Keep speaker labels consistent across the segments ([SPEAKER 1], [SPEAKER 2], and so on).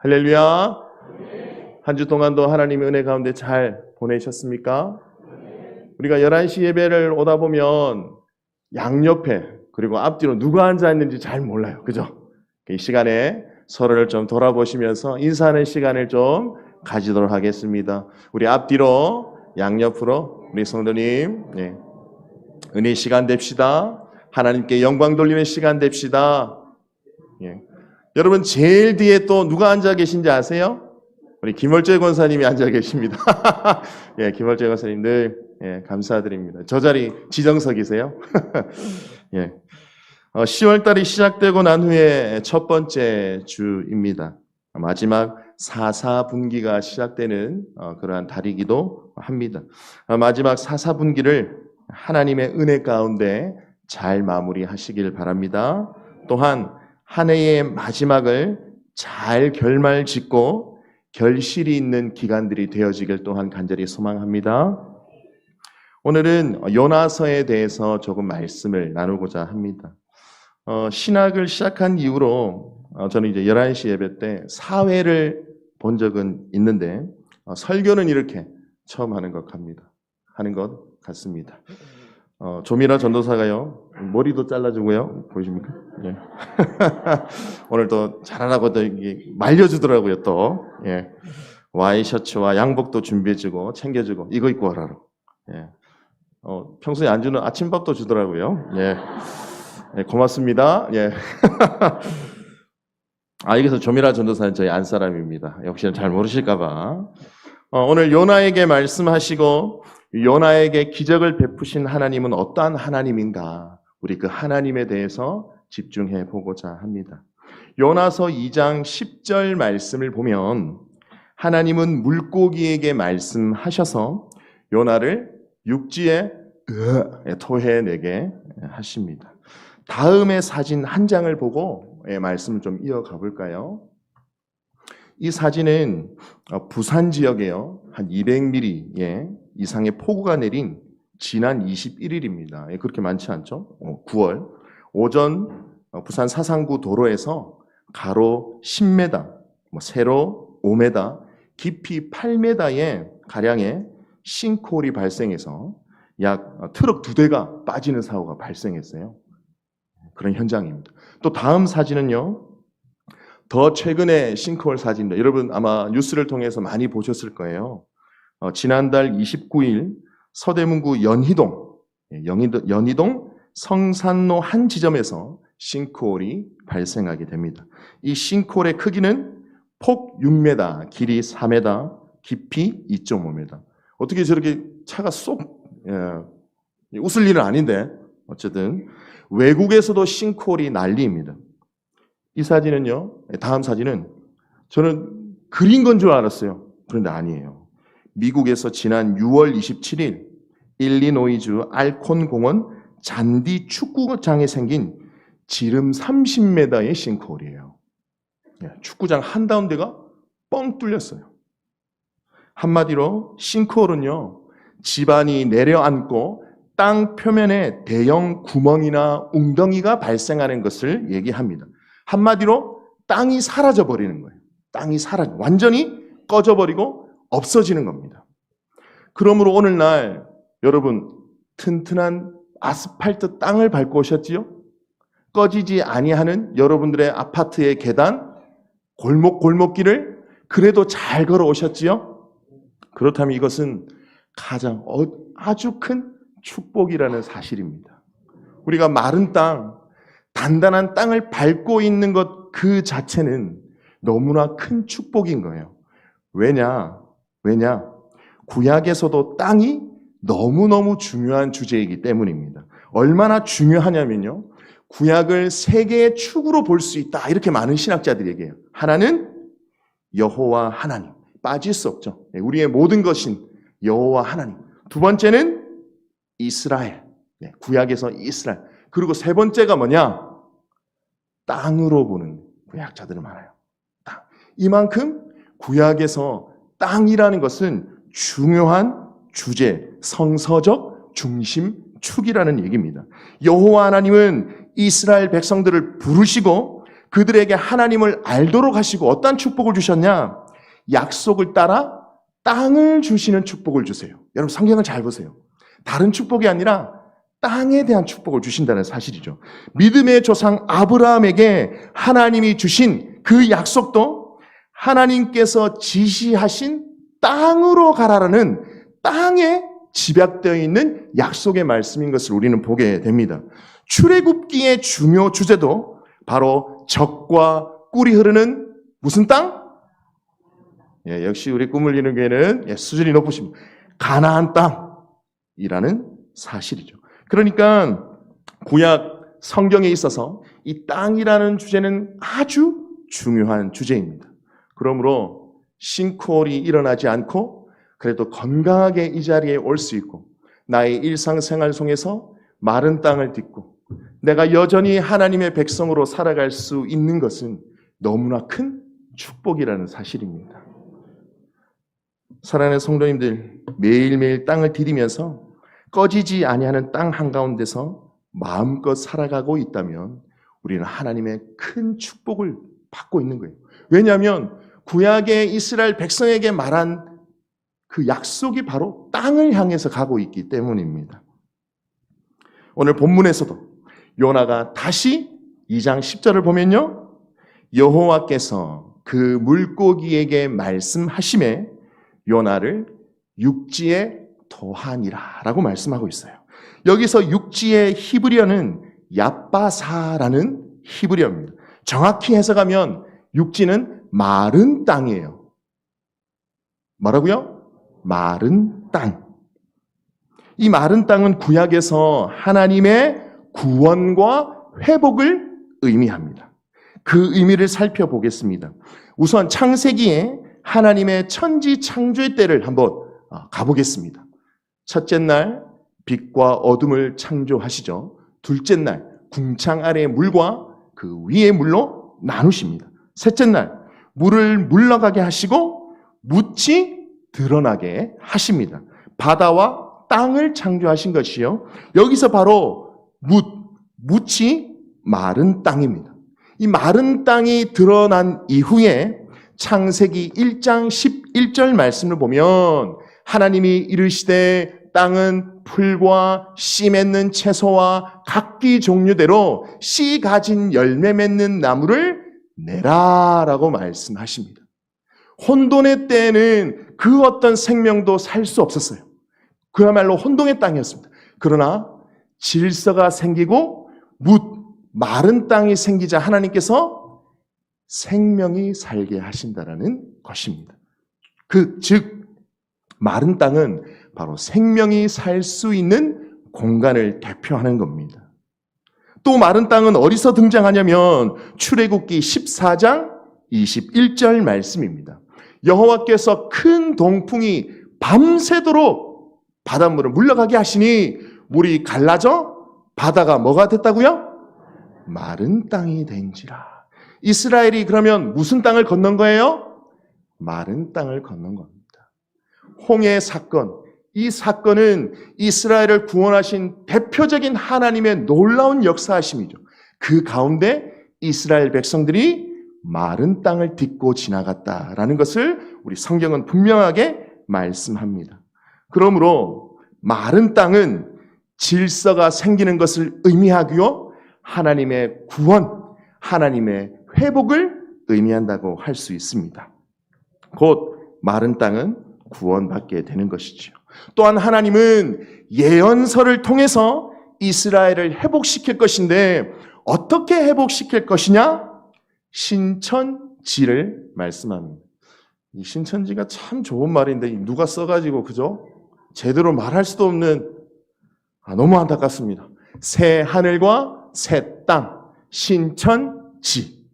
[SPEAKER 1] 할렐루야. 한 주 동안도 하나님의 은혜 가운데 잘 보내셨습니까? 우리가 11시 예배를 오다 보면 양옆에 그리고 앞뒤로 누가 앉아 있는지 잘 몰라요. 그죠? 이 시간에 서로를 좀 돌아보시면서 인사하는 시간을 좀 가지도록 하겠습니다. 우리 앞뒤로 양옆으로 우리 성도님 은혜 시간 됩시다. 하나님께 영광 돌리는 시간 됩시다. 여러분 제일 뒤에 또 누가 앉아 계신지 아세요? 우리 김월재 권사님이 앉아 계십니다. 김월재 권사님 늘 감사드립니다. 저 자리 지정석이세요? 10월 달이 시작되고 난 후에 첫 번째 주입니다. 마지막 4.4분기가 시작되는 그러한 달이기도 합니다. 마지막 4.4분기를 하나님의 은혜 가운데 잘 마무리하시길 바랍니다. 또한 한 해의 마지막을 잘 결말짓고 결실이 있는 기간들이 되어지길 또한 간절히 소망합니다. 오늘은 요나서에 대해서 조금 말씀을 나누고자 합니다. 신학을 시작한 이후로 저는 이제 11시 예배 때 사회를 본 적은 있는데 설교는 이렇게 처음 하는 것 같습니다. 조미라 전도사가요 머리도 잘라주고요 보이십니까? 오늘 또 잘하라고 또 말려주더라고요 또 와이셔츠와 양복도 준비해주고 챙겨주고 이거 입고 와라로. 평소에 안 주는 아침밥도 주더라고요. 고맙습니다. 여기서 조미라 전도사는 저희 안 사람입니다. 역시 잘 모르실까봐. 오늘 요나에게 말씀하시고 요나에게 기적을 베푸신 하나님은 어떠한 하나님인가? 우리 그 하나님에 대해서 집중해 보고자 합니다. 요나서 2장 10절 말씀을 보면 하나님은 물고기에게 말씀하셔서 요나를 육지에 토해내게 하십니다. 다음의 사진 한 장을 보고 말씀을 좀 이어가 볼까요? 이 사진은 부산 지역에요. 한 200mm 이상의 폭우가 내린 지난 21일입니다. 그렇게 많지 않죠? 9월 오전 부산 사상구 도로에서 가로 10m, 세로 5m, 깊이 8m의 가량의 싱크홀이 발생해서 약 트럭 2대가 빠지는 사고가 발생했어요. 그런 현장입니다. 또 다음 사진은요. 더 최근의 싱크홀 사진입니다. 여러분 아마 뉴스를 통해서 많이 보셨을 거예요. 지난달 29일 서대문구 연희동 성산로 한 지점에서 싱크홀이 발생하게 됩니다. 이 싱크홀의 크기는 폭 6m, 길이 4m, 깊이 2.5m. 어떻게 저렇게 차가 쏙 웃을 일은 아닌데 어쨌든 외국에서도 싱크홀이 난리입니다. 이 사진은요, 다음 사진은 저는 그린 건 줄 알았어요. 그런데 아니에요. 미국에서 지난 6월 27일 일리노이주 알콘 공원 잔디 축구장에 생긴 지름 30m의 싱크홀이에요. 축구장 한가운데가 뻥 뚫렸어요. 한마디로 싱크홀은요, 지반이 내려앉고 땅 표면에 대형 구멍이나 웅덩이가 발생하는 것을 얘기합니다. 한마디로 땅이 사라져버리는 거예요. 완전히 꺼져버리고 없어지는 겁니다. 그러므로 오늘날 여러분 튼튼한 아스팔트 땅을 밟고 오셨지요? 꺼지지 아니하는 여러분들의 아파트의 계단, 골목길을 그래도 잘 걸어오셨지요? 그렇다면 이것은 가장 아주 큰 축복이라는 사실입니다. 우리가 마른 땅, 단단한 땅을 밟고 있는 것 그 자체는 너무나 큰 축복인 거예요. 왜냐? 구약에서도 땅이 너무너무 중요한 주제이기 때문입니다. 얼마나 중요하냐면요. 구약을 세 개의 축으로 볼 수 있다. 이렇게 많은 신학자들이 얘기해요. 하나는 여호와 하나님. 빠질 수 없죠. 우리의 모든 것인 여호와 하나님. 두 번째는 이스라엘. 구약에서 이스라엘. 그리고 세 번째가 뭐냐? 땅으로 보는 구약자들은 많아요. 땅. 이만큼 구약에서 땅이라는 것은 중요한 주제, 성서적 중심축이라는 얘기입니다. 여호와 하나님은 이스라엘 백성들을 부르시고 그들에게 하나님을 알도록 하시고 어떤 축복을 주셨냐? 약속을 따라 땅을 주시는 축복을 주세요. 여러분 성경을 잘 보세요. 다른 축복이 아니라 땅에 대한 축복을 주신다는 사실이죠. 믿음의 조상 아브라함에게 하나님이 주신 그 약속도 하나님께서 지시하신 땅으로 가라라는 땅에 집약되어 있는 약속의 말씀인 것을 우리는 보게 됩니다. 출애굽기의 중요 주제도 바로 젖과 꿀이 흐르는 무슨 땅? 역시 우리 꿈을 이루는 교회는 수준이 높으십니다. 가나안 땅이라는 사실이죠. 그러니까 구약 성경에 있어서 이 땅이라는 주제는 아주 중요한 주제입니다. 그러므로 싱크홀이 일어나지 않고 그래도 건강하게 이 자리에 올 수 있고 나의 일상생활 속에서 마른 땅을 딛고 내가 여전히 하나님의 백성으로 살아갈 수 있는 것은 너무나 큰 축복이라는 사실입니다. 사랑하는 성도님들, 매일매일 땅을 디디면서 꺼지지 아니하는 땅 한가운데서 마음껏 살아가고 있다면 우리는 하나님의 큰 축복을 받고 있는 거예요. 왜냐하면 구약의 이스라엘 백성에게 말한 그 약속이 바로 땅을 향해서 가고 있기 때문입니다. 오늘 본문에서도 요나가 다시 2장 10절을 보면요, 여호와께서 그 물고기에게 말씀하심에 요나를 육지에 토하니라 라고 말씀하고 있어요. 여기서 육지의 히브리어는 얍바사라는 히브리어입니다. 정확히 해석하면 육지는 마른 땅이에요. 뭐라고요? 마른 땅. 이 마른 땅은 구약에서 하나님의 구원과 회복을 의미합니다. 그 의미를 살펴보겠습니다. 우선 창세기에 하나님의 천지 창조의 때를 한번 가보겠습니다. 첫째 날 빛과 어둠을 창조하시죠. 둘째 날 궁창 아래의 물과 그 위의 물로 나누십니다. 셋째 날 물을 물러가게 하시고 묻이 드러나게 하십니다. 바다와 땅을 창조하신 것이요. 여기서 바로 묻이 마른 땅입니다. 이 마른 땅이 드러난 이후에 창세기 1장 11절 말씀을 보면 하나님이 이르시되 땅은 풀과 씨 맺는 채소와 각기 종류대로 씨 가진 열매 맺는 나무를 내라라고 말씀하십니다. 혼돈의 때에는 그 어떤 생명도 살 수 없었어요. 그야말로 혼돈의 땅이었습니다. 그러나 질서가 생기고 마른 땅이 생기자 하나님께서 생명이 살게 하신다라는 것입니다. 즉 마른 땅은 바로 생명이 살 수 있는 공간을 대표하는 겁니다. 또 마른 땅은 어디서 등장하냐면 출애굽기 14장 21절 말씀입니다. 여호와께서 큰 동풍이 밤새도록 바닷물을 물러가게 하시니 물이 갈라져 바다가 뭐가 됐다고요? 마른 땅이 된지라. 이스라엘이 그러면 무슨 땅을 건넌 거예요? 마른 땅을 건넌 겁니다. 홍해 사건, 이 사건은 이스라엘을 구원하신 대표적인 하나님의 놀라운 역사하심이죠. 그 가운데 이스라엘 백성들이 마른 땅을 딛고 지나갔다라는 것을 우리 성경은 분명하게 말씀합니다. 그러므로 마른 땅은 질서가 생기는 것을 의미하고요, 하나님의 구원, 하나님의 회복을 의미한다고 할 수 있습니다. 곧 마른 땅은 구원받게 되는 것이죠. 또한 하나님은 예언서를 통해서 이스라엘을 회복시킬 것인데 어떻게 회복시킬 것이냐? 신천지를 말씀합니다. 이 신천지가 참 좋은 말인데 누가 써가지고 그죠? 제대로 말할 수도 없는, 너무 안타깝습니다. 새 하늘과 새 땅, 신천지.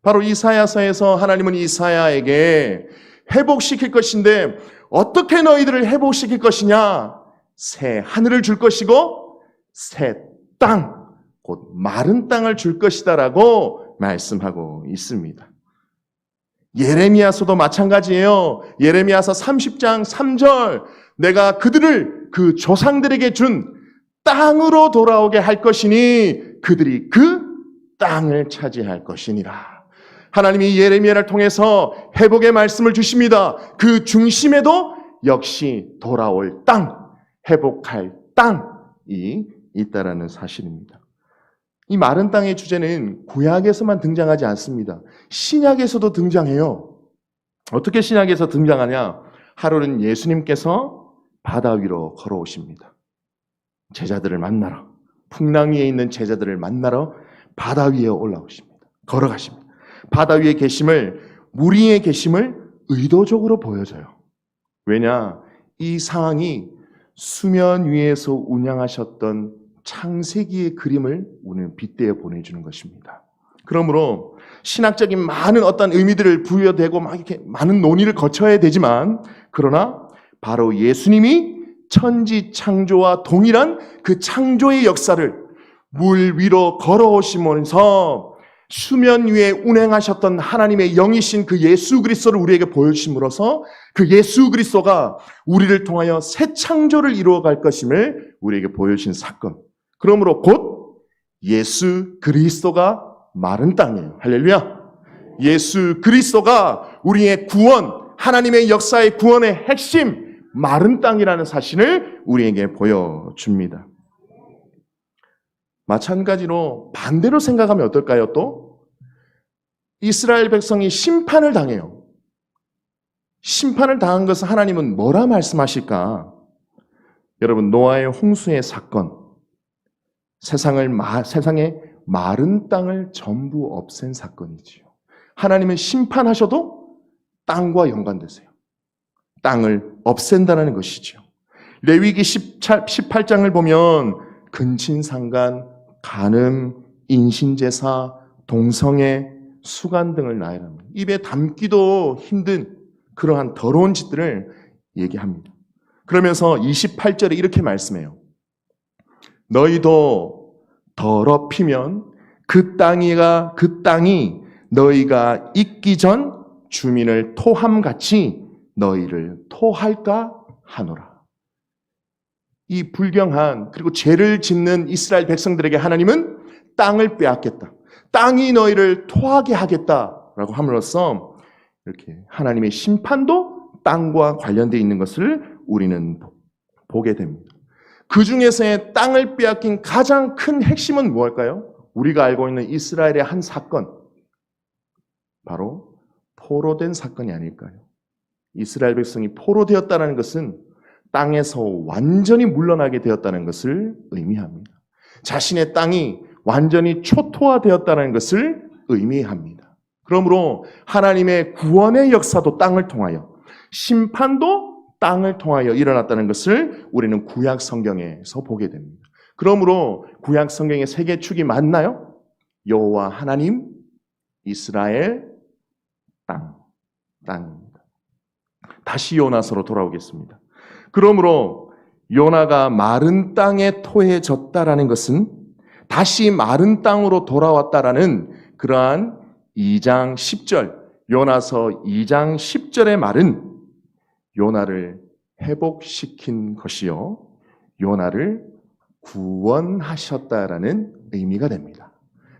[SPEAKER 1] 바로 이사야서에서 하나님은 이사야에게 회복시킬 것인데 어떻게 너희들을 회복시킬 것이냐? 새 하늘을 줄 것이고 새 땅, 곧 마른 땅을 줄 것이다라고 말씀하고 있습니다. 예레미야서도 마찬가지예요. 예레미야서 30장 3절, 내가 그들을 그 조상들에게 준 땅으로 돌아오게 할 것이니 그들이 그 땅을 차지할 것이니라. 하나님이 예레미야를 통해서 회복의 말씀을 주십니다. 그 중심에도 역시 돌아올 땅, 회복할 땅이 있다라는 사실입니다. 이 마른 땅의 주제는 구약에서만 등장하지 않습니다. 신약에서도 등장해요. 어떻게 신약에서 등장하냐? 하루는 예수님께서 바다 위로 걸어오십니다. 제자들을 만나러, 풍랑 위에 있는 제자들을 만나러 바다 위에 올라오십니다. 걸어가십니다. 바다 위에 계심을, 물 위에 계심을 의도적으로 보여줘요. 왜냐? 이 상황이 수면 위에서 운영하셨던 창세기의 그림을 우리는 빗대어 보내주는 것입니다. 그러므로 신학적인 많은 어떤 의미들을 부여되고 막 이렇게 많은 논의를 거쳐야 되지만, 그러나 바로 예수님이 천지 창조와 동일한 그 창조의 역사를 물 위로 걸어오시면서 수면 위에 운행하셨던 하나님의 영이신 그 예수 그리스도를 우리에게 보여주심으로써 그 예수 그리스도가 우리를 통하여 새 창조를 이루어갈 것임을 우리에게 보여주신 사건. 그러므로 곧 예수 그리스도가 마른 땅이에요. 할렐루야. 예수 그리스도가 우리의 구원, 하나님의 역사의 구원의 핵심, 마른 땅이라는 사실을 우리에게 보여줍니다. 마찬가지로 반대로 생각하면 어떨까요? 또 이스라엘 백성이 심판을 당해요. 심판을 당한 것을 하나님은 뭐라 말씀하실까? 여러분, 노아의 홍수의 사건, 세상의 마른 땅을 전부 없앤 사건이지요. 하나님은 심판하셔도 땅과 연관되세요. 땅을 없앤다는 것이죠. 레위기 18장을 보면 근친상간, 간음, 인신제사, 동성애, 수간 등을 나열합니다. 입에 담기도 힘든 그러한 더러운 짓들을 얘기합니다. 그러면서 28절에 이렇게 말씀해요. 너희도 더럽히면 그 땅이 너희가 있기 전 주민을 토함같이 너희를 토할까 하노라. 이 불경한 그리고 죄를 짓는 이스라엘 백성들에게 하나님은 땅을 빼앗겠다. 땅이 너희를 토하게 하겠다라고 함으로써 이렇게 하나님의 심판도 땅과 관련되어 있는 것을 우리는 보게 됩니다. 그 중에서의 땅을 빼앗긴 가장 큰 핵심은 무엇일까요? 우리가 알고 있는 이스라엘의 한 사건, 바로 포로된 사건이 아닐까요? 이스라엘 백성이 포로되었다는 것은 땅에서 완전히 물러나게 되었다는 것을 의미합니다. 자신의 땅이 완전히 초토화되었다는 것을 의미합니다. 그러므로 하나님의 구원의 역사도 땅을 통하여, 심판도 땅을 통하여 일어났다는 것을 우리는 구약 성경에서 보게 됩니다. 그러므로 구약 성경의 세 개의 축이 맞나요? 여호와 하나님, 이스라엘, 땅입니다. 다시 요나서로 돌아오겠습니다. 그러므로 요나가 마른 땅에 토해졌다라는 것은 다시 마른 땅으로 돌아왔다라는 그러한 2장 10절, 요나서 2장 10절의 말은 요나를 회복시킨 것이요, 요나를 구원하셨다라는 의미가 됩니다.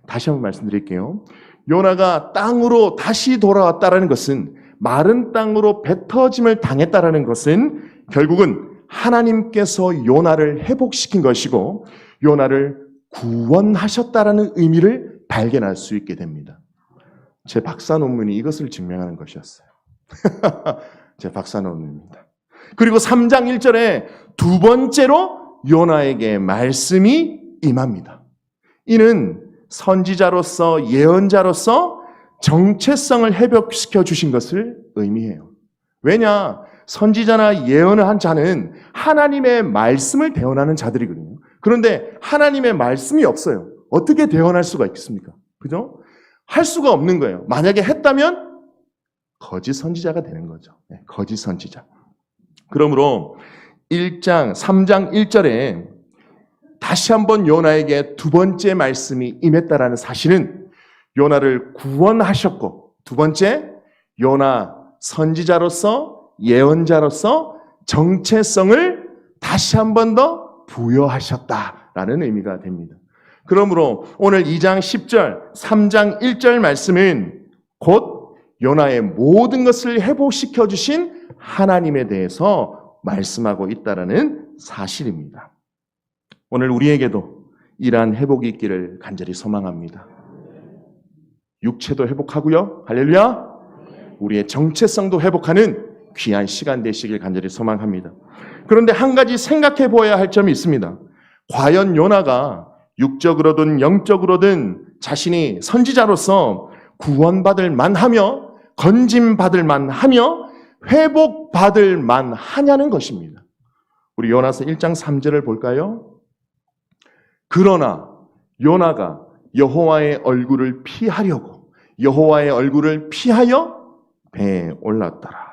[SPEAKER 1] 다시 한번 말씀드릴게요. 요나가 땅으로 다시 돌아왔다라는 것은, 마른 땅으로 뱉어짐을 당했다라는 것은 결국은 하나님께서 요나를 회복시킨 것이고 요나를 구원하셨다라는 의미를 발견할 수 있게 됩니다. 제 박사 논문이 이것을 증명하는 것이었어요. 제 박사 논문입니다. 그리고 3장 1절에 두 번째로 요나에게 말씀이 임합니다. 이는 선지자로서, 예언자로서 정체성을 회복시켜 주신 것을 의미해요. 왜냐? 선지자나 예언을 한 자는 하나님의 말씀을 대언하는 자들이거든요. 그런데 하나님의 말씀이 없어요. 어떻게 대언할 수가 있겠습니까? 그죠? 할 수가 없는 거예요. 만약에 했다면 거짓 선지자가 되는 거죠. 거짓 선지자. 그러므로 3장 1절에 다시 한번 요나에게 두 번째 말씀이 임했다라는 사실은 요나를 구원하셨고, 두 번째, 요나 선지자로서, 예언자로서 정체성을 다시 한 번 더 부여하셨다라는 의미가 됩니다. 그러므로 오늘 2장 10절, 3장 1절 말씀은 곧 요나의 모든 것을 회복시켜 주신 하나님에 대해서 말씀하고 있다는 사실입니다. 오늘 우리에게도 이러한 회복이 있기를 간절히 소망합니다. 육체도 회복하고요. 할렐루야. 우리의 정체성도 회복하는 귀한 시간 되시길 간절히 소망합니다. 그런데 한 가지 생각해 보아야 할 점이 있습니다. 과연 요나가 육적으로든 영적으로든 자신이 선지자로서 구원받을 만하며 건짐받을 만하며 회복받을 만하냐는 것입니다. 우리 요나서 1장 3절을 볼까요? 그러나 요나가 여호와의 얼굴을 피하려고 여호와의 얼굴을 피하여 배에 올랐더라.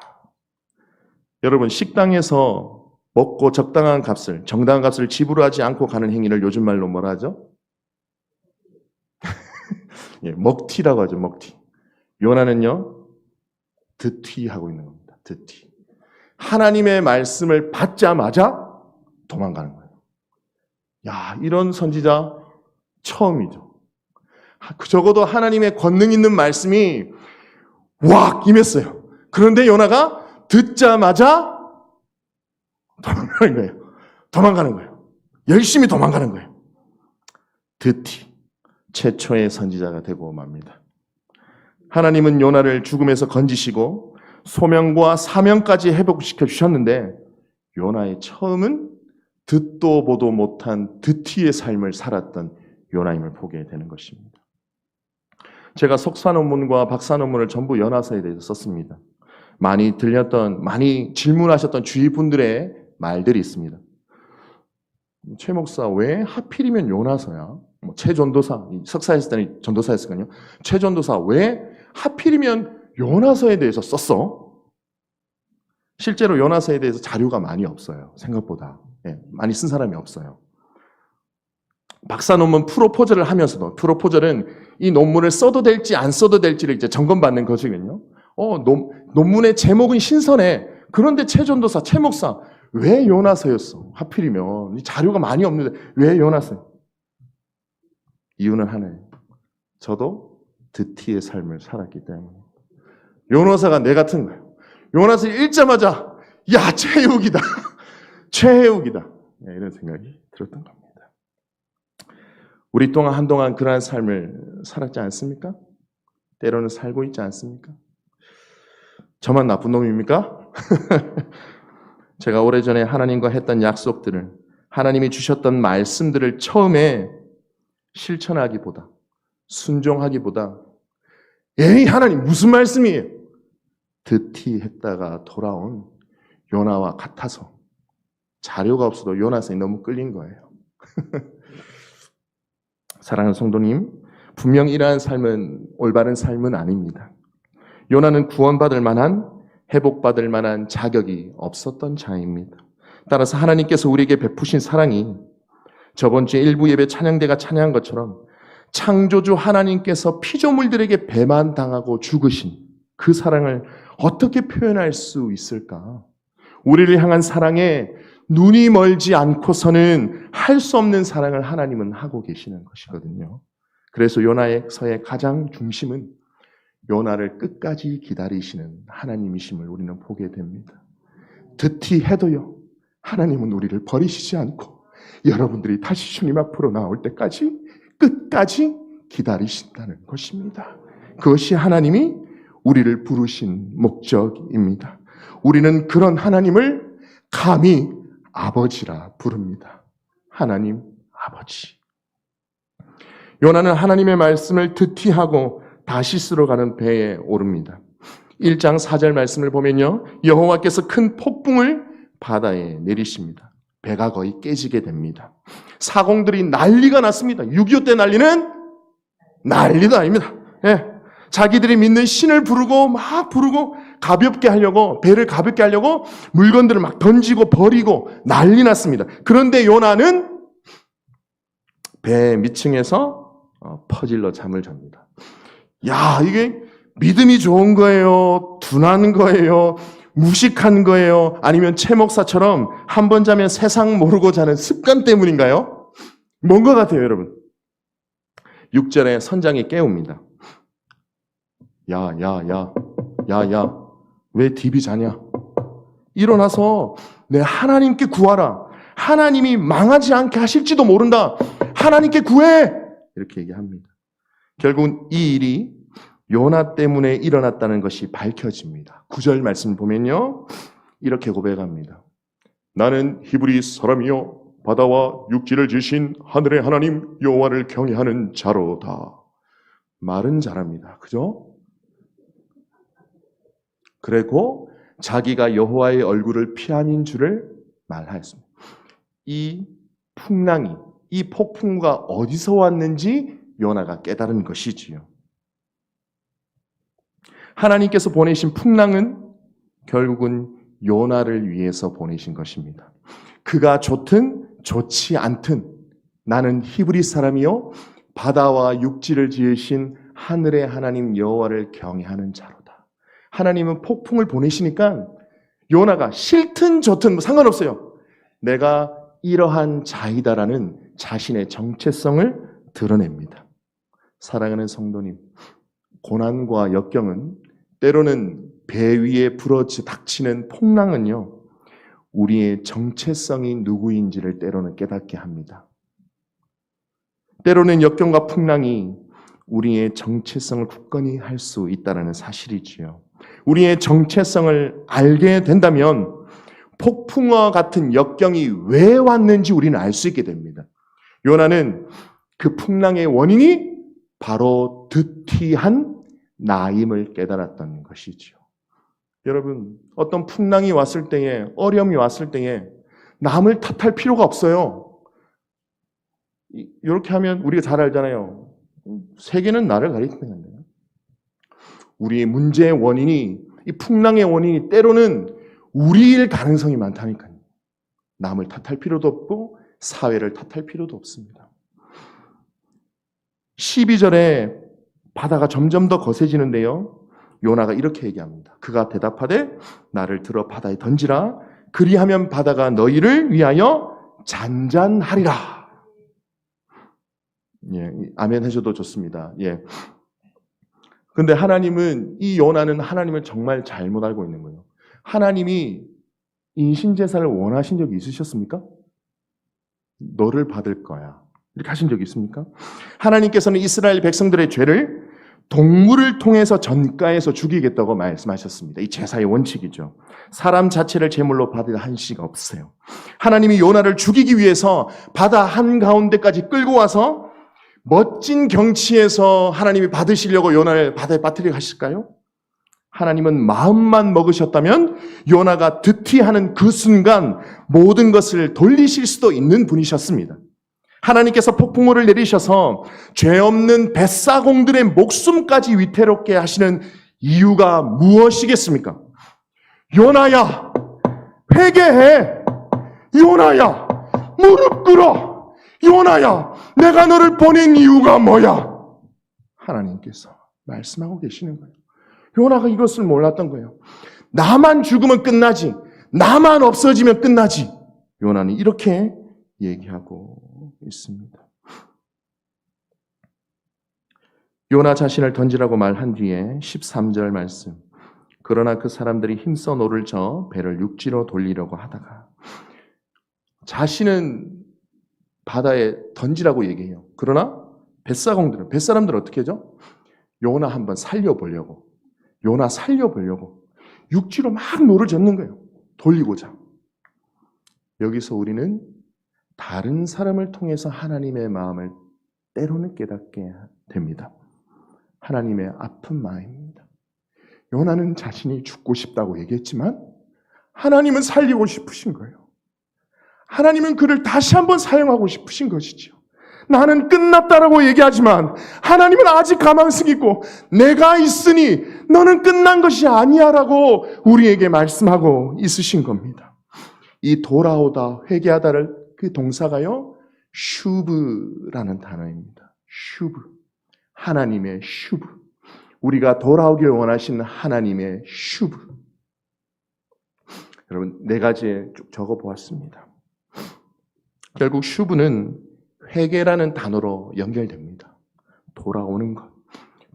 [SPEAKER 1] 여러분, 식당에서 먹고 적당한 값을, 정당한 값을 지불하지 않고 가는 행위를 요즘 말로 뭐라 하죠? 예, 먹튀라고 하죠, 먹튀. 요나는요, 드튀하고 있는 겁니다, 드튀. 하나님의 말씀을 받자마자 도망가는 거예요. 야, 이런 선지자 처음이죠. 적어도 하나님의 권능 있는 말씀이 확 임했어요. 그런데 요나가 듣자마자 도망가는 거예요. 도망가는 거예요. 열심히 도망가는 거예요. 드티, 최초의 선지자가 되고 맙니다. 하나님은 요나를 죽음에서 건지시고 소명과 사명까지 회복시켜 주셨는데 요나의 처음은 듣도 보도 못한 드티의 삶을 살았던 요나임을 보게 되는 것입니다. 제가 석사 논문과 박사 논문을 전부 요나서에 대해서 썼습니다. 많이 질문하셨던 주위 분들의 말들이 있습니다. 최 목사, 왜 하필이면 요나서야? 최 전도사, 석사했을 때는 전도사였으니까요. 최 전도사, 왜 하필이면 요나서에 대해서 썼어? 실제로 요나서에 대해서 자료가 많이 없어요. 생각보다. 예, 많이 쓴 사람이 없어요. 박사 논문 프로포절을 하면서도, 프로포절은 이 논문을 써도 될지 안 써도 될지를 이제 점검받는 것이거든요. 논문의 제목은 신선해. 그런데 최 전도사, 최 목사, 왜 요나서였어? 하필이면. 이 자료가 많이 없는데 왜 요나서? 이유는 하나예요. 저도 드티의 삶을 살았기 때문에. 요나서가 내 같은 거예요. 요나서 읽자마자 야, 최후기다. 최후기다. 이런 생각이 들었던 겁니다. 우리 또한 한동안 그러한 삶을 살았지 않습니까? 때로는 살고 있지 않습니까? 저만 나쁜 놈입니까? 제가 오래전에 하나님과 했던 약속들을, 하나님이 주셨던 말씀들을 처음에 실천하기보다, 순종하기보다 에이, 하나님 무슨 말씀이에요? 드티 했다가 돌아온 요나와 같아서 자료가 없어도 요나서에 너무 끌린 거예요. 사랑하는 성도님, 분명 이러한 삶은 올바른 삶은 아닙니다. 요나는 구원받을 만한, 회복받을 만한 자격이 없었던 자입니다. 따라서 하나님께서 우리에게 베푸신 사랑이 저번 주에 일부 예배 찬양대가 찬양한 것처럼 창조주 하나님께서 피조물들에게 배만당하고 죽으신 그 사랑을 어떻게 표현할 수 있을까? 우리를 향한 사랑에 눈이 멀지 않고서는 할 수 없는 사랑을 하나님은 하고 계시는 것이거든요. 그래서 요나서의 가장 중심은 요나를 끝까지 기다리시는 하나님이심을 우리는 보게 됩니다. 드티 해도요, 하나님은 우리를 버리시지 않고 여러분들이 다시 주님 앞으로 나올 때까지 끝까지 기다리신다는 것입니다. 그것이 하나님이 우리를 부르신 목적입니다. 우리는 그런 하나님을 감히 아버지라 부릅니다. 하나님 아버지. 요나는 하나님의 말씀을 드티하고 다시스로 가는 배에 오릅니다. 1장 4절 말씀을 보면요, 여호와께서 큰 폭풍을 바다에 내리십니다. 배가 거의 깨지게 됩니다. 사공들이 난리가 났습니다. 6.25 때 난리는 난리도 아닙니다. 예. 자기들이 믿는 신을 막 부르고 가볍게 하려고, 배를 가볍게 하려고 물건들을 막 던지고 버리고 난리 났습니다. 그런데 요나는 배 밑층에서 퍼질러 잠을 잡니다. 야, 이게 믿음이 좋은 거예요? 둔한 거예요? 무식한 거예요? 아니면 최 목사처럼 한 번 자면 세상 모르고 자는 습관 때문인가요? 뭔 것 같아요, 여러분? 6절에 선장이 깨웁니다. 야, 왜 딥이 자냐? 일어나서 내 하나님께 구하라. 하나님이 망하지 않게 하실지도 모른다. 하나님께 구해! 이렇게 얘기합니다. 결국은 이 일이 요나 때문에 일어났다는 것이 밝혀집니다. 9절 말씀 보면요, 이렇게 고백합니다. 나는 히브리 사람이요 바다와 육지를 지으신 하늘의 하나님 여호와를 경외하는 자로다. 마른 자랍니다. 그죠? 그리고 자기가 여호와의 얼굴을 피함인 줄을 말하였습니다. 이 풍랑이, 이 폭풍과 어디서 왔는지 요나가 깨달은 것이지요. 하나님께서 보내신 풍랑은 결국은 요나를 위해서 보내신 것입니다. 그가 좋든 좋지 않든 나는 히브리 사람이요 바다와 육지를 지으신 하늘의 하나님 여호와를 경외하는 자로다. 하나님은 폭풍을 보내시니까 요나가 싫든 좋든 상관없어요. 내가 이러한 자이다라는 자신의 정체성을 드러냅니다. 사랑하는 성도님, 고난과 역경은 때로는 배 위에 닥치는 풍랑은요, 우리의 정체성이 누구인지를 때로는 깨닫게 합니다. 때로는 역경과 풍랑이 우리의 정체성을 굳건히 할 수 있다는 사실이지요. 우리의 정체성을 알게 된다면 폭풍과 같은 역경이 왜 왔는지 우리는 알 수 있게 됩니다. 요나는 그 풍랑의 원인이 바로 드티한 나임을 깨달았던 것이지요. 여러분, 어떤 풍랑이 왔을 때에, 어려움이 왔을 때에 남을 탓할 필요가 없어요. 이렇게 하면 우리가 잘 알잖아요. 세계는 나를 가리키는 건데요. 우리의 문제의 원인이, 이 풍랑의 원인이 때로는 우리일 가능성이 많다니까요. 남을 탓할 필요도 없고 사회를 탓할 필요도 없습니다. 12절에 바다가 점점 더 거세지는데요. 요나가 이렇게 얘기합니다. 그가 대답하되 나를 들어 바다에 던지라. 그리하면 바다가 너희를 위하여 잔잔하리라. 예, 아멘 해줘도 좋습니다. 예. 근데 하나님은, 이 요나는 하나님을 정말 잘못 알고 있는 거예요. 하나님이 인신제사를 원하신 적이 있으셨습니까? 너를 받을 거야. 이렇게 하신 적이 있습니까? 하나님께서는 이스라엘 백성들의 죄를 동물을 통해서 전가해서 죽이겠다고 말씀하셨습니다. 이 제사의 원칙이죠. 사람 자체를 제물로 받을 한시가 없어요. 하나님이 요나를 죽이기 위해서 바다 한가운데까지 끌고 와서 멋진 경치에서 하나님이 받으시려고 요나를 바다에 빠뜨리게 하실까요? 하나님은 마음만 먹으셨다면 요나가 드티하는 그 순간 모든 것을 돌리실 수도 있는 분이셨습니다. 하나님께서 폭풍우를 내리셔서 죄 없는 뱃사공들의 목숨까지 위태롭게 하시는 이유가 무엇이겠습니까? 요나야, 회개해. 요나야, 무릎 꿇어. 요나야, 내가 너를 보낸 이유가 뭐야? 하나님께서 말씀하고 계시는 거예요. 요나가 이것을 몰랐던 거예요. 나만 죽으면 끝나지, 나만 없어지면 끝나지. 요나는 이렇게 얘기하고 있습니다. 요나 자신을 던지라고 말한 뒤에 13절 말씀. 그러나 그 사람들이 힘써 노를 저 배를 육지로 돌리려고 하다가, 자신은 바다에 던지라고 얘기해요. 그러나 뱃사람들은 어떻게 하죠? 요나 한번 살려보려고, 요나 살려보려고 육지로 막 노를 젓는 거예요. 돌리고자. 여기서 우리는 다른 사람을 통해서 하나님의 마음을 때로는 깨닫게 됩니다. 하나님의 아픈 마음입니다. 요나는 자신이 죽고 싶다고 얘기했지만 하나님은 살리고 싶으신 거예요. 하나님은 그를 다시 한번 사용하고 싶으신 것이죠. 나는 끝났다라고 얘기하지만 하나님은 아직 가망성이 있고 내가 있으니 너는 끝난 것이 아니야 라고 우리에게 말씀하고 있으신 겁니다. 이 돌아오다, 회개하다를 그 동사가요, 슈브라는 단어입니다. 슈브. 하나님의 슈브. 우리가 돌아오길 원하시는 하나님의 슈브. 여러분, 4가지에 쭉 적어보았습니다. 결국 슈브는 회개라는 단어로 연결됩니다. 돌아오는 것,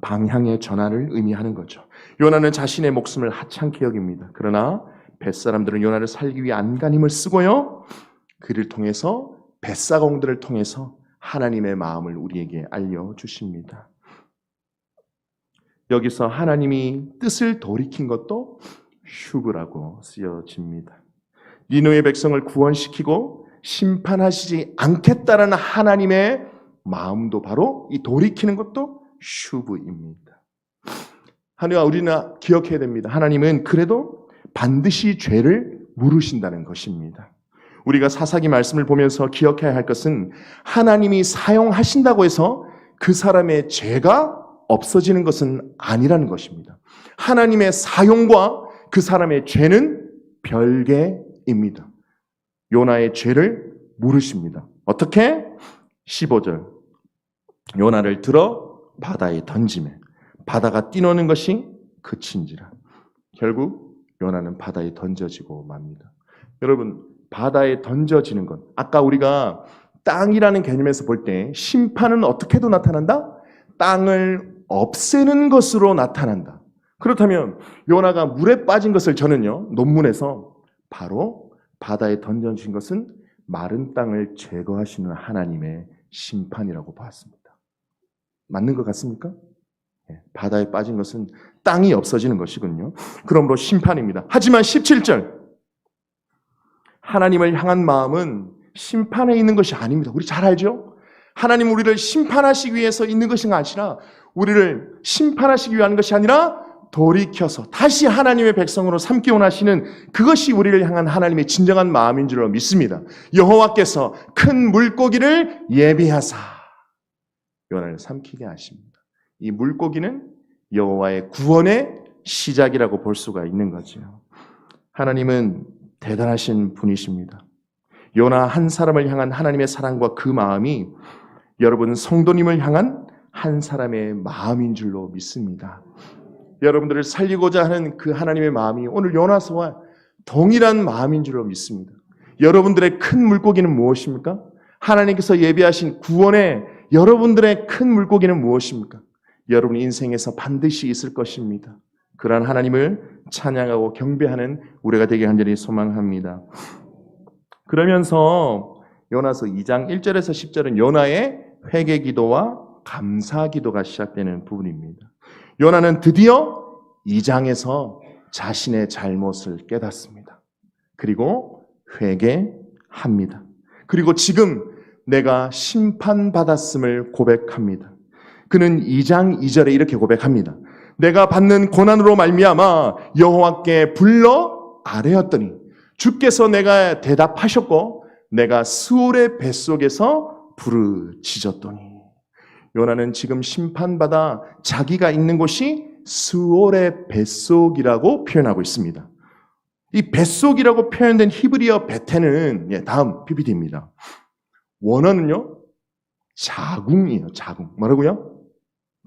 [SPEAKER 1] 방향의 전환을 의미하는 거죠. 요나는 자신의 목숨을 하찮게 여깁니다. 그러나 벳사람들은 요나를 살기 위해 안간힘을 쓰고요. 그를 통해서 벳사공들을 통해서 하나님의 마음을 우리에게 알려주십니다. 여기서 하나님이 뜻을 돌이킨 것도 슈브라고 쓰여집니다. 니느웨 백성을 구원시키고 심판하시지 않겠다라는 하나님의 마음도 바로 이 돌이키는 것도 슈브입니다. 하나님, 우리는 기억해야 됩니다. 하나님은 그래도 반드시 죄를 물으신다는 것입니다. 우리가 사사기 말씀을 보면서 기억해야 할 것은 하나님이 사용하신다고 해서 그 사람의 죄가 없어지는 것은 아니라는 것입니다. 하나님의 사용과 그 사람의 죄는 별개입니다. 요나의 죄를 물으십니다. 어떻게? 15절. 요나를 들어 바다에 던지매 바다가 뛰노는 것이 그친지라. 결국 요나는 바다에 던져지고 맙니다. 여러분, 바다에 던져지는 것, 아까 우리가 땅이라는 개념에서 볼 때 심판은 어떻게도 나타난다? 땅을 없애는 것으로 나타난다. 그렇다면 요나가 물에 빠진 것을 저는요, 논문에서 바로 바다에 던져진 것은 마른 땅을 제거하시는 하나님의 심판이라고 봤습니다. 맞는 것 같습니까? 바다에 빠진 것은 땅이 없어지는 것이군요. 그러므로 심판입니다. 하지만 17절, 하나님을 향한 마음은 심판에 있는 것이 아닙니다. 우리 잘 알죠? 하나님 우리를 심판하시기 위해서 있는 것이 아니라, 우리를 심판하시기 위한 것이 아니라 돌이켜서 다시 하나님의 백성으로 삼기 원하시는 그것이 우리를 향한 하나님의 진정한 마음인 줄로 믿습니다. 여호와께서 큰 물고기를 예비하사 요나를 삼키게 하십니다. 이 물고기는 여호와의 구원의 시작이라고 볼 수가 있는 거죠. 하나님은 대단하신 분이십니다. 요나 한 사람을 향한 하나님의 사랑과 그 마음이 여러분 성도님을 향한 한 사람의 마음인 줄로 믿습니다. 여러분들을 살리고자 하는 그 하나님의 마음이 오늘 요나서와 동일한 마음인 줄로 믿습니다. 여러분들의 큰 물고기는 무엇입니까? 하나님께서 예비하신 구원의 여러분들의 큰 물고기는 무엇입니까? 여러분 인생에서 반드시 있을 것입니다. 그러한 하나님을 찬양하고 경배하는 우리가 되게 간절히 소망합니다. 그러면서 요나서 2장 1절에서 10절은 요나의 회개 기도와 감사 기도가 시작되는 부분입니다. 요나는 드디어 2장에서 자신의 잘못을 깨닫습니다. 그리고 회개합니다. 그리고 지금 내가 심판받았음을 고백합니다. 그는 2장 2절에 이렇게 고백합니다. 내가 받는 고난으로 말미암아 여호와께 불러 아뢰었더니 주께서 내가 대답하셨고 내가 스올의 뱃속에서 부르짖었더니. 요나는 지금 심판받아 자기가 있는 곳이 스올의 뱃속이라고 표현하고 있습니다. 이 뱃속이라고 표현된 히브리어 베테는 다음 PPT입니다. 원어는요 자궁이에요. 자궁. 뭐라고요?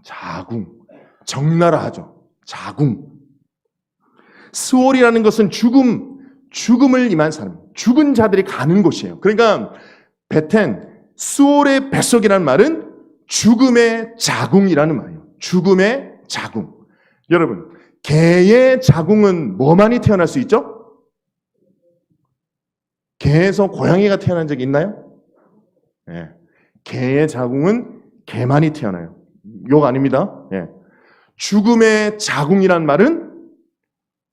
[SPEAKER 1] 자궁. 적나라 하죠. 자궁. 스올이라는 것은 죽음을 임한 사람, 죽은 자들이 가는 곳이에요. 그러니까 베텐, 스올의 뱃속이라는 말은 죽음의 자궁이라는 말이에요. 죽음의 자궁. 여러분, 개의 자궁은 뭐만이 태어날 수 있죠? 개에서 고양이가 태어난 적이 있나요? 네. 개의 자궁은 개만이 태어나요. 욕 아닙니다. 네. 죽음의 자궁이란 말은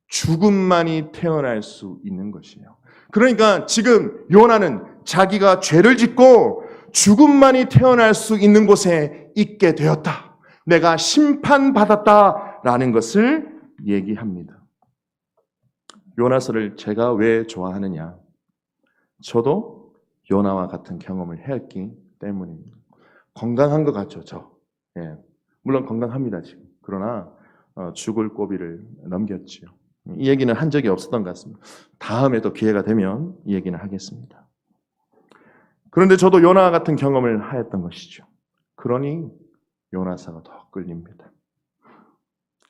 [SPEAKER 1] 죽음만이 태어날 수 있는 것이에요. 그러니까 지금 요나는 자기가 죄를 짓고 죽음만이 태어날 수 있는 곳에 있게 되었다. 내가 심판받았다라는 것을 얘기합니다. 요나서를 제가 왜 좋아하느냐? 저도 요나와 같은 경험을 했기 때문입니다. 건강한 것 같죠, 저. 예. 물론 건강합니다, 지금. 그러나 죽을 고비를 넘겼지요. 이 얘기는 한 적이 없었던 것 같습니다. 다음에도 기회가 되면 이 얘기는 하겠습니다. 그런데 저도 요나와 같은 경험을 하였던 것이죠. 그러니 요나사가 더 끌립니다.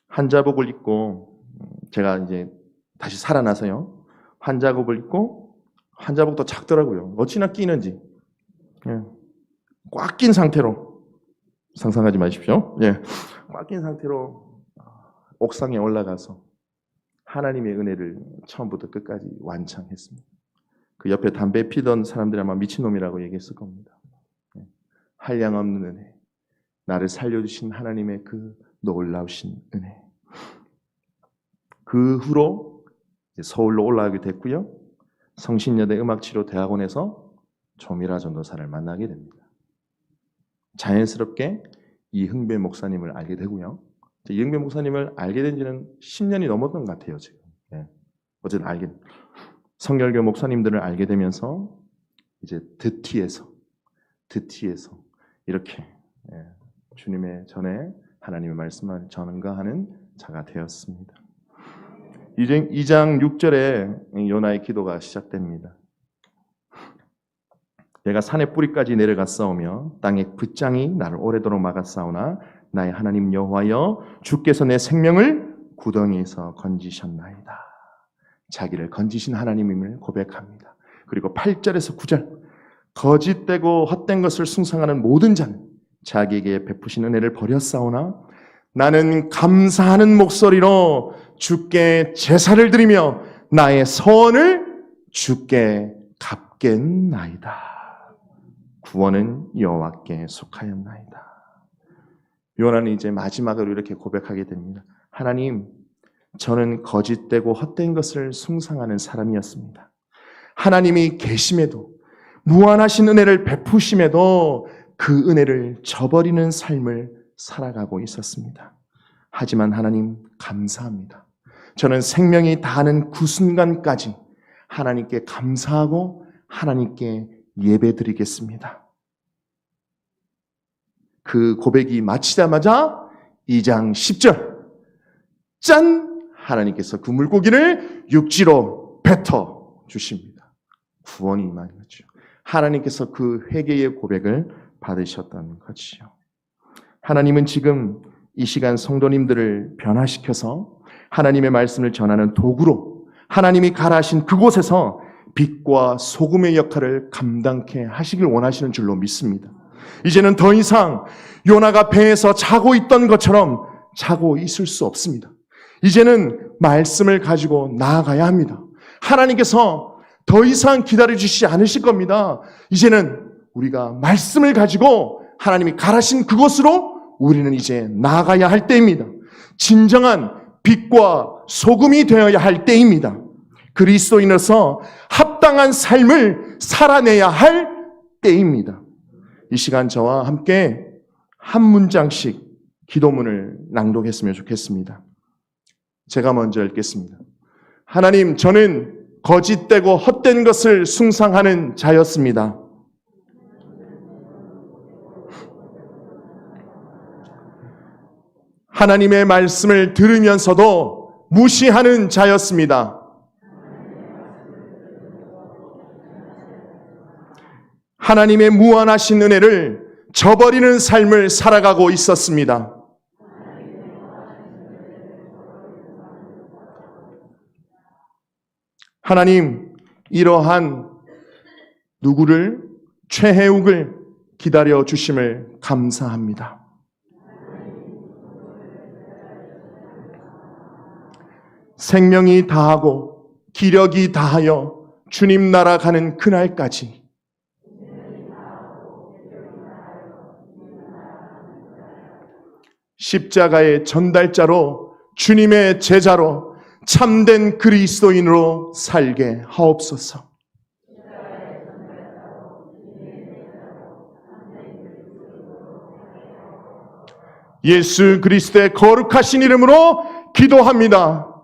[SPEAKER 1] 환자복을 입고 제가 이제 다시 살아나서요. 환자복을 입고 환자복도 작더라고요. 어찌나 끼는지 꽉 낀 상태로 상상하지 마십시오. 예. 꽉 낀 상태로 옥상에 올라가서 하나님의 은혜를 처음부터 끝까지 완창했습니다. 그 옆에 담배 피던 사람들이 아마 미친놈이라고 얘기했을 겁니다. 한량없는 은혜, 나를 살려주신 하나님의 그 놀라우신 은혜. 그 후로 서울로 올라가게 됐고요. 성신여대 음악치료대학원에서 조미라 전도사를 만나게 됩니다. 자연스럽게 이흥배 목사님을 알게 되고요. 이흥배 목사님을 알게 된 지는 10년이 넘었던 것 같아요, 지금. 어쨌든 알게 성결교 목사님들을 알게 되면서 이제 드티에서 이렇게 주님의 전에 하나님의 말씀을 전가하는 자가 되었습니다. 2장 6절에 요나의 기도가 시작됩니다. 내가 산의 뿌리까지 내려갔사오며 땅의 붓장이 나를 오래도록 막았사오나 나의 하나님 여호와여 주께서 내 생명을 구덩이에서 건지셨나이다. 자기를 건지신 하나님임을 고백합니다. 그리고 8절에서 9절 거짓되고 헛된 것을 숭상하는 모든 자는 자기에게 베푸신 은혜를 버렸사오나 나는 감사하는 목소리로 주께 제사를 드리며 나의 서원을 주께 갚겠나이다. 구원은 여호와께 속하였나이다. 요나는 이제 마지막으로 이렇게 고백하게 됩니다. 하나님, 저는 거짓되고 헛된 것을 숭상하는 사람이었습니다. 하나님이 계심에도 무한하신 은혜를 베푸심에도 그 은혜를 저버리는 삶을 살아가고 있었습니다. 하지만 하나님 감사합니다. 저는 생명이 다하는 그 순간까지 하나님께 감사하고 하나님께 예배드리겠습니다. 그 고백이 마치자마자 2장 10절 짠! 하나님께서 그 물고기를 육지로 뱉어 주십니다. 구원이 임한 거죠. 하나님께서 그 회개의 고백을 받으셨다는 거지요. 하나님은 지금 이 시간 성도님들을 변화시켜서 하나님의 말씀을 전하는 도구로 하나님이 가라하신 그곳에서 빛과 소금의 역할을 감당케 하시길 원하시는 줄로 믿습니다. 이제는 더 이상 요나가 배에서 자고 있던 것처럼 자고 있을 수 없습니다. 이제는 말씀을 가지고 나아가야 합니다. 하나님께서 더 이상 기다려주시지 않으실 겁니다. 이제는 우리가 말씀을 가지고 하나님이 가라신 그곳으로 우리는 이제 나아가야 할 때입니다. 진정한 빛과 소금이 되어야 할 때입니다. 그리스도인으로서 합당한 삶을 살아내야 할 때입니다. 이 시간 저와 함께 한 문장씩 기도문을 낭독했으면 좋겠습니다. 제가 먼저 읽겠습니다. 하나님, 저는 거짓되고 헛된 것을 숭상하는 자였습니다. 하나님의 말씀을 들으면서도 무시하는 자였습니다. 하나님의 무한하신 은혜를 저버리는 삶을 살아가고 있었습니다. 하나님, 이러한 누구를, 최혜욱을 기다려 주심을 감사합니다. 생명이 다하고 기력이 다하여 주님 나라 가는 그날까지 십자가의 전달자로 주님의 제자로 참된 그리스도인으로 살게 하옵소서. 예수 그리스도의 거룩하신 이름으로 기도합니다.